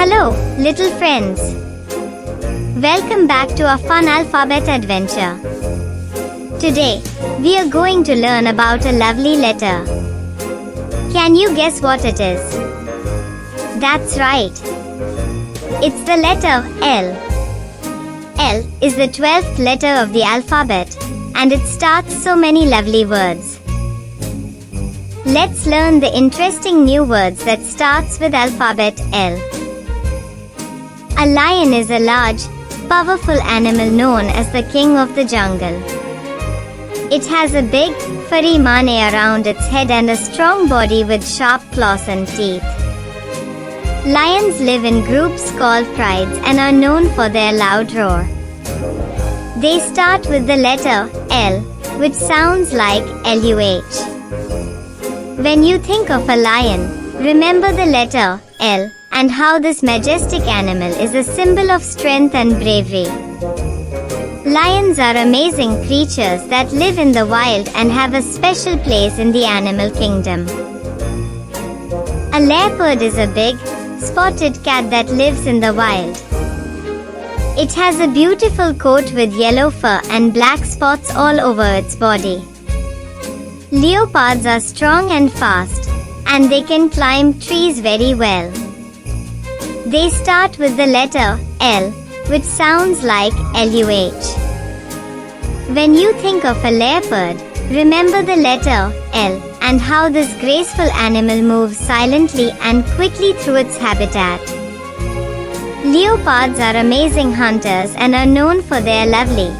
Hello, little friends. Welcome back to a fun alphabet adventure. Today, we are going to learn about a lovely letter. Can you guess what it is? That's right. It's the letter L. L is the 12th letter of the alphabet, and it starts so many lovely words. Let's learn the interesting new words that starts with alphabet L. A lion is a large, powerful animal known as the king of the jungle. It has a big, furry mane around its head and a strong body with sharp claws and teeth. Lions live in groups called prides and are known for their loud roar. They start with the letter L, which sounds like LUH. When you think of a lion, remember the letter L and how this majestic animal is a symbol of strength and bravery. Lions are amazing creatures that live in the wild and have a special place in the animal kingdom. A leopard is a big, spotted cat that lives in the wild. It has a beautiful coat with yellow fur and black spots all over its body. Leopards are strong and fast, and they can climb trees very well. They start with the letter L, which sounds like LUH. When you think of a leopard, remember the letter L and how this graceful animal moves silently and quickly through its habitat. Leopards are amazing hunters and are known for their lovely,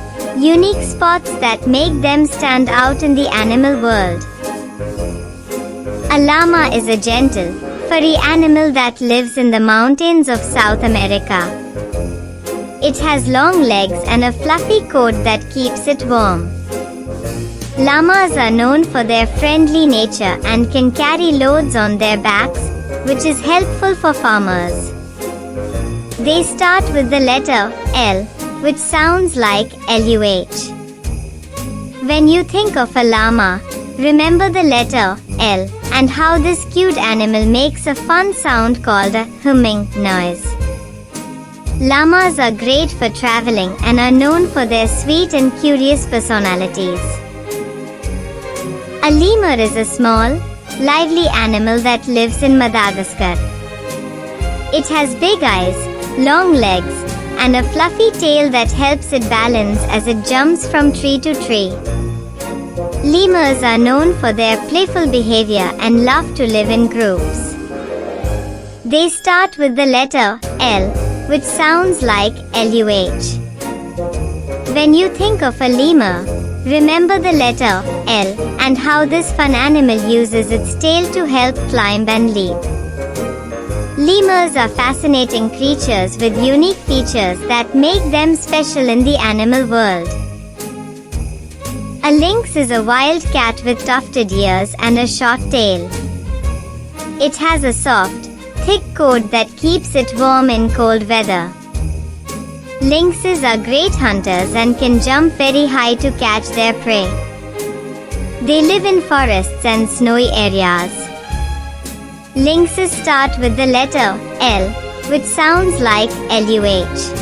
unique spots that make them stand out in the animal world. A llama is a gentle, furry animal that lives in the mountains of South America. It has long legs and a fluffy coat that keeps it warm. Llamas are known for their friendly nature and can carry loads on their backs, which is helpful for farmers. They start with the letter L, which sounds like LUH. When you think of a llama, remember the letter L and how this cute animal makes a fun sound called a humming noise. Llamas are great for traveling and are known for their sweet and curious personalities. A lemur is a small, lively animal that lives in Madagascar. It has big eyes, long legs, and a fluffy tail that helps it balance as it jumps from tree to tree. Lemurs are known for their playful behavior and love to live in groups. They start with the letter L, which sounds like LUH. When you think of a lemur, remember the letter L and how this fun animal uses its tail to help climb and leap. Lemurs are fascinating creatures with unique features that make them special in the animal world. A lynx is a wild cat with tufted ears and a short tail. It has a soft, thick coat that keeps it warm in cold weather. Lynxes are great hunters and can jump very high to catch their prey. They live in forests and snowy areas. Lynxes start with the letter L, which sounds like LUH.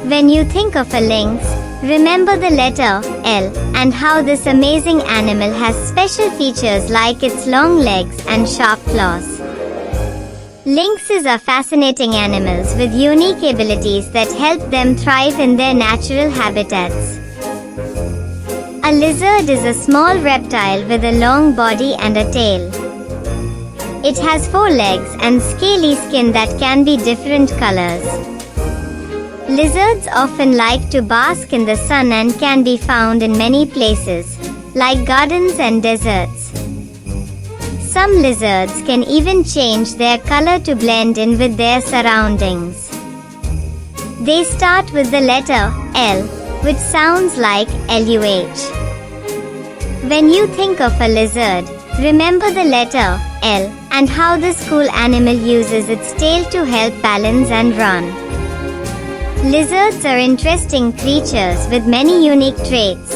When you think of a lynx, remember the letter L and how this amazing animal has special features like its long legs and sharp claws. Lynxes are fascinating animals with unique abilities that help them thrive in their natural habitats. A lizard is a small reptile with a long body and a tail. It has 4 legs and scaly skin that can be different colors. Lizards often like to bask in the sun and can be found in many places, like gardens and deserts. Some lizards can even change their color to blend in with their surroundings. They start with the letter L, which sounds like LUH. When you think of a lizard, remember the letter L and how this cool animal uses its tail to help balance and run. Lizards are interesting creatures with many unique traits.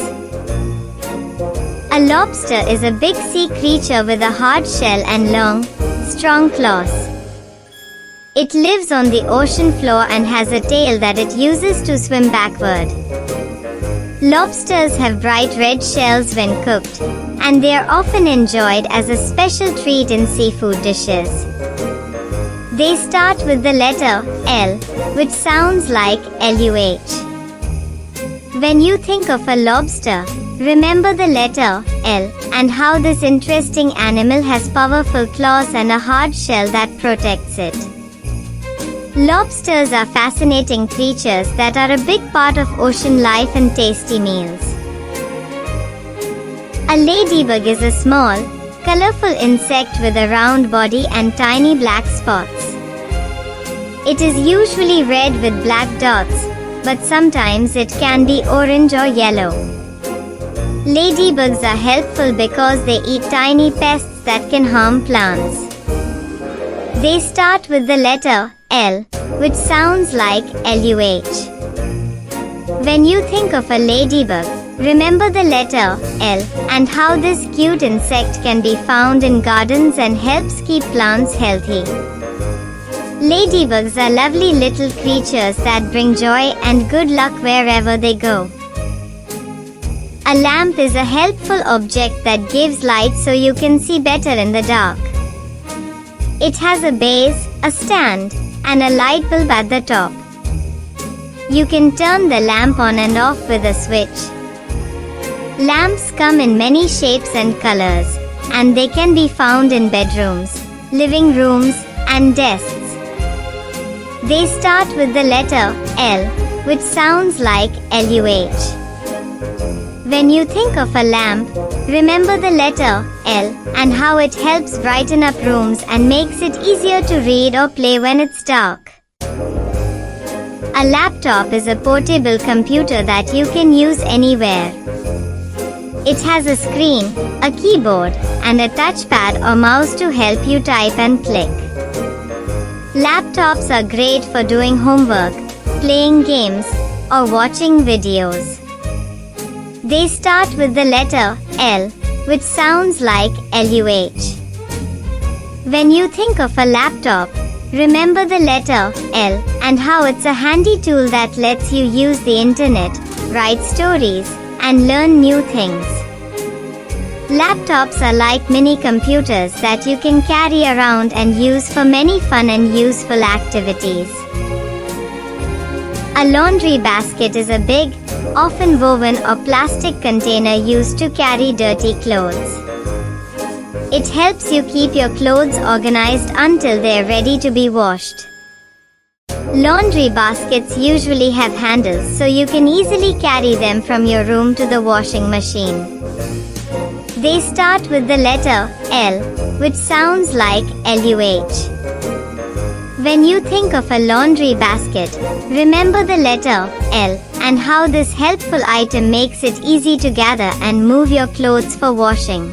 A lobster is a big sea creature with a hard shell and long, strong claws. It lives on the ocean floor and has a tail that it uses to swim backward. Lobsters have bright red shells when cooked, and they are often enjoyed as a special treat in seafood dishes. They start with the letter L, which sounds like LUH. When you think of a lobster, remember the letter L and how this interesting animal has powerful claws and a hard shell that protects it. Lobsters are fascinating creatures that are a big part of ocean life and tasty meals. A ladybug is a small, colorful insect with a round body and tiny black spots. It is usually red with black dots, but sometimes it can be orange or yellow. Ladybugs are helpful because they eat tiny pests that can harm plants. They start with the letter L, which sounds like LUH. When you think of a ladybug, remember the letter L and how this cute insect can be found in gardens and helps keep plants healthy. Ladybugs are lovely little creatures that bring joy and good luck wherever they go. A lamp is a helpful object that gives light so you can see better in the dark. It has a base, a stand, and a light bulb at the top. You can turn the lamp on and off with a switch. Lamps come in many shapes and colors, and they can be found in bedrooms, living rooms, and desks. They start with the letter L, which sounds like LUH. When you think of a lamp, remember the letter L and how it helps brighten up rooms and makes it easier to read or play when it's dark. A laptop is a portable computer that you can use anywhere. It has a screen, a keyboard, and a touchpad or mouse to help you type and click. Laptops are great for doing homework, playing games, or watching videos. They start with the letter L, which sounds like LUH. When you think of a laptop, remember the letter L and how it's a handy tool that lets you use the internet, write stories, and learn new things. Laptops are like mini computers that you can carry around and use for many fun and useful activities. A laundry basket is a big, often woven or plastic container used to carry dirty clothes. It helps you keep your clothes organized until they are ready to be washed. Laundry baskets usually have handles so you can easily carry them from your room to the washing machine. They start with the letter L, which sounds like LUH. When you think of a laundry basket, remember the letter L and how this helpful item makes it easy to gather and move your clothes for washing.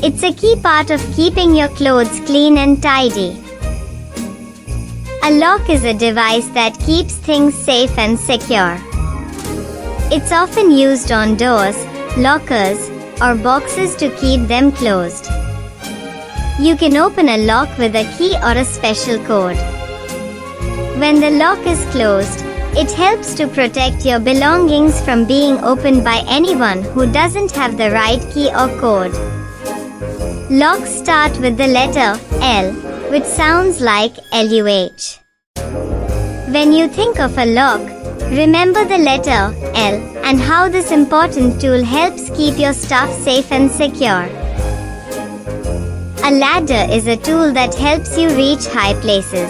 It's a key part of keeping your clothes clean and tidy. A lock is a device that keeps things safe and secure. It's often used on doors, lockers, or boxes to keep them closed. You can open a lock with a key or a special code. When the lock is closed, it helps to protect your belongings from being opened by anyone who doesn't have the right key or code. Locks start with the letter L, which sounds like LUH. When you think of a lock, remember the letter L and how this important tool helps keep your stuff safe and secure. A ladder is a tool that helps you reach high places.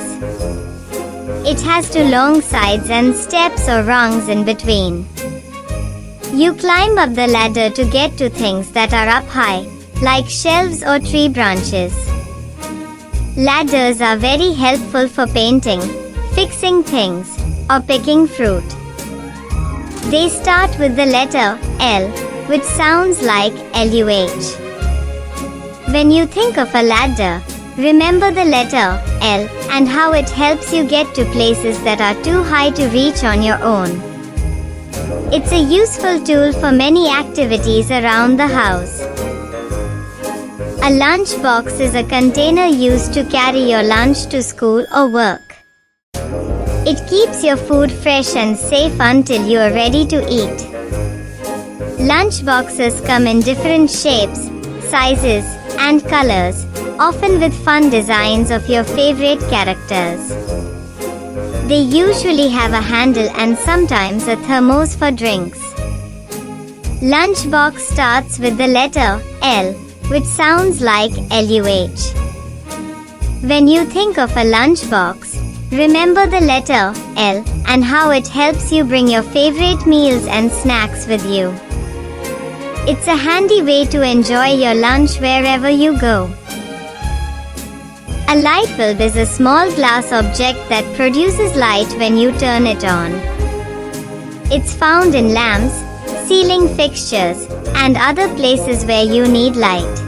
It has two long sides and steps or rungs in between. You climb up the ladder to get to things that are up high, like shelves or tree branches. Ladders are very helpful for painting, fixing things, or picking fruit. They start with the letter L, which sounds like LUH. When you think of a ladder, remember the letter L and how it helps you get to places that are too high to reach on your own. It's a useful tool for many activities around the house. A lunchbox is a container used to carry your lunch to school or work. It keeps your food fresh and safe until you are ready to eat. Lunchboxes come in different shapes, sizes, and colors, often with fun designs of your favorite characters. They usually have a handle and sometimes a thermos for drinks. Lunchbox starts with the letter L, which sounds like LUH. When you think of a lunchbox, remember the letter L and how it helps you bring your favorite meals and snacks with you. It's a handy way to enjoy your lunch wherever you go. A light bulb is a small glass object that produces light when you turn it on. It's found in lamps, ceiling fixtures, and other places where you need light.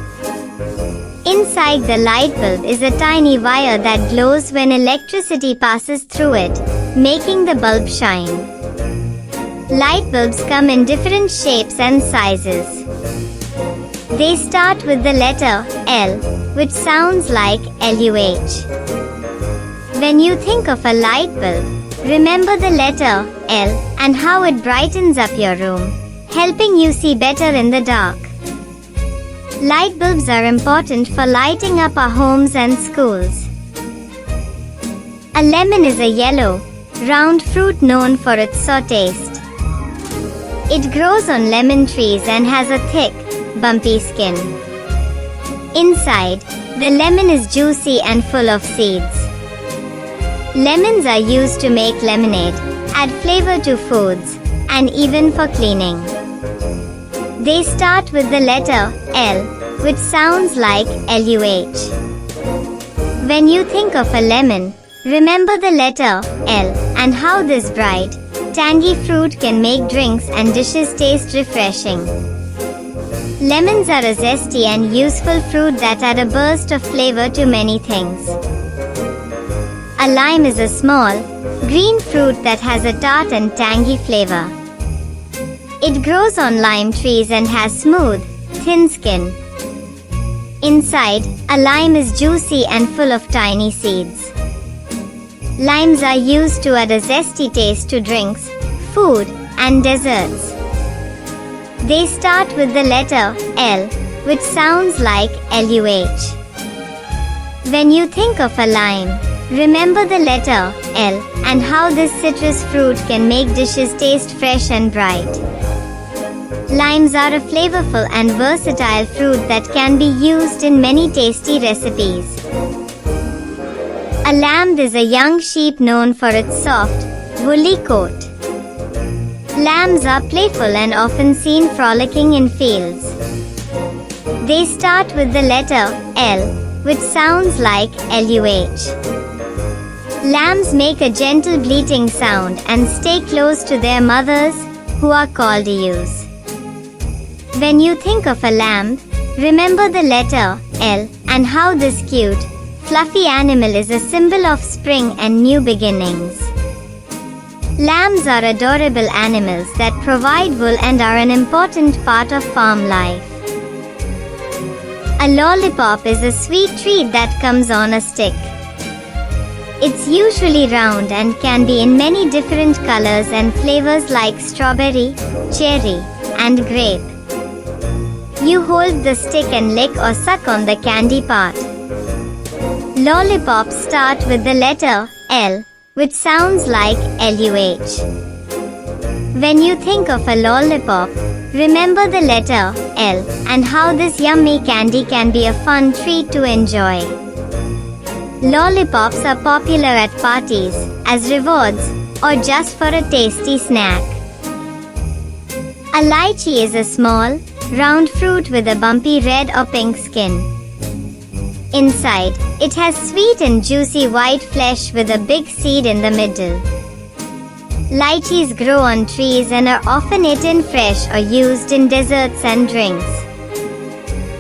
Inside the light bulb is a tiny wire that glows when electricity passes through it, making the bulb shine. Light bulbs come in different shapes and sizes. They start with the letter L, which sounds like LUH. When you think of a light bulb, remember the letter L and how it brightens up your room, helping you see better in the dark. Light bulbs are important for lighting up our homes and schools. A lemon is a yellow, round fruit known for its sour taste. It grows on lemon trees and has a thick, bumpy skin. Inside, the lemon is juicy and full of seeds. Lemons are used to make lemonade, add flavor to foods, and even for cleaning. They start with the letter L, which sounds like LUH. When you think of a lemon, remember the letter L and how this bright, tangy fruit can make drinks and dishes taste refreshing. Lemons are a zesty and useful fruit that add a burst of flavor to many things. A lime is a small, green fruit that has a tart and tangy flavor. It grows on lime trees and has smooth, thin skin. Inside, a lime is juicy and full of tiny seeds. Limes are used to add a zesty taste to drinks, food, and desserts. They start with the letter L, which sounds like LUH. When you think of a lime, remember the letter L and how this citrus fruit can make dishes taste fresh and bright. Limes are a flavorful and versatile fruit that can be used in many tasty recipes. A lamb is a young sheep known for its soft, woolly coat. Lambs are playful and often seen frolicking in fields. They start with the letter L, which sounds like LUH. Lambs make a gentle bleating sound and stay close to their mothers, who are called ewes. When you think of a lamb, remember the letter L and how this cute, fluffy animal is a symbol of spring and new beginnings. Lambs are adorable animals that provide wool and are an important part of farm life. A lollipop is a sweet treat that comes on a stick. It's usually round and can be in many different colors and flavors like strawberry, cherry, and grape. You hold the stick and lick or suck on the candy part. Lollipops start with the letter L, which sounds like LUH. When you think of a lollipop, remember the letter L and how this yummy candy can be a fun treat to enjoy. Lollipops are popular at parties, as rewards, or just for a tasty snack. A lychee is a small, round fruit with a bumpy red or pink skin. Inside, it has sweet and juicy white flesh with a big seed in the middle. Lychees grow on trees and are often eaten fresh or used in desserts and drinks.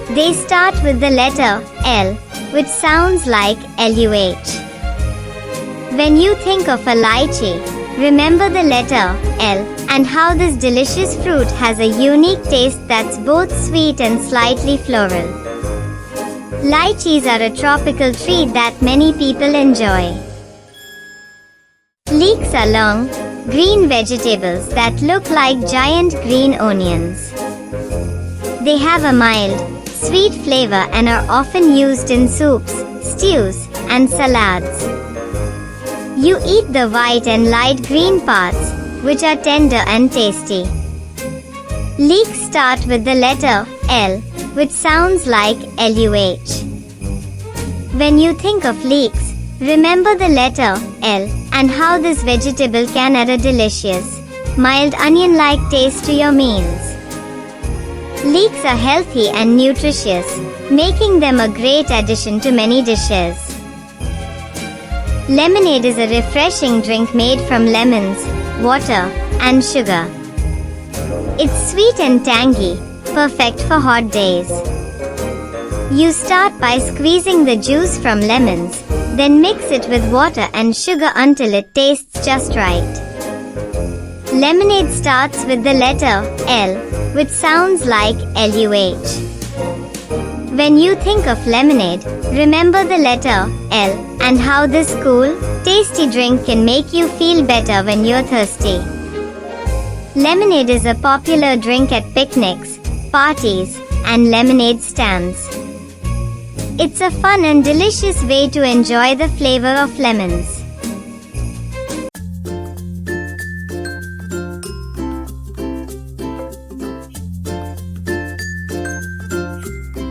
They start with the letter L, which sounds like LUH. When you think of a lychee, remember the letter L and how this delicious fruit has a unique taste that's both sweet and slightly floral. Lychees are a tropical treat that many people enjoy. Leeks are long, green vegetables that look like giant green onions. They have a mild, sweet flavor and are often used in soups, stews, and salads. You eat the white and light green parts, which are tender and tasty. Leeks start with the letter L, which sounds like LUH. When you think of leeks, remember the letter L and how this vegetable can add a delicious, mild onion-like taste to your meals. Leeks are healthy and nutritious, making them a great addition to many dishes. Lemonade is a refreshing drink made from lemons, water, and sugar. It's sweet and tangy, perfect for hot days. You start by squeezing the juice from lemons, then mix it with water and sugar until it tastes just right. Lemonade starts with the letter L, which sounds like LUH. When you think of lemonade, remember the letter L and how this cool, tasty drink can make you feel better when you're thirsty. Lemonade is a popular drink at picnics, parties, and lemonade stands. It's a fun and delicious way to enjoy the flavor of lemons.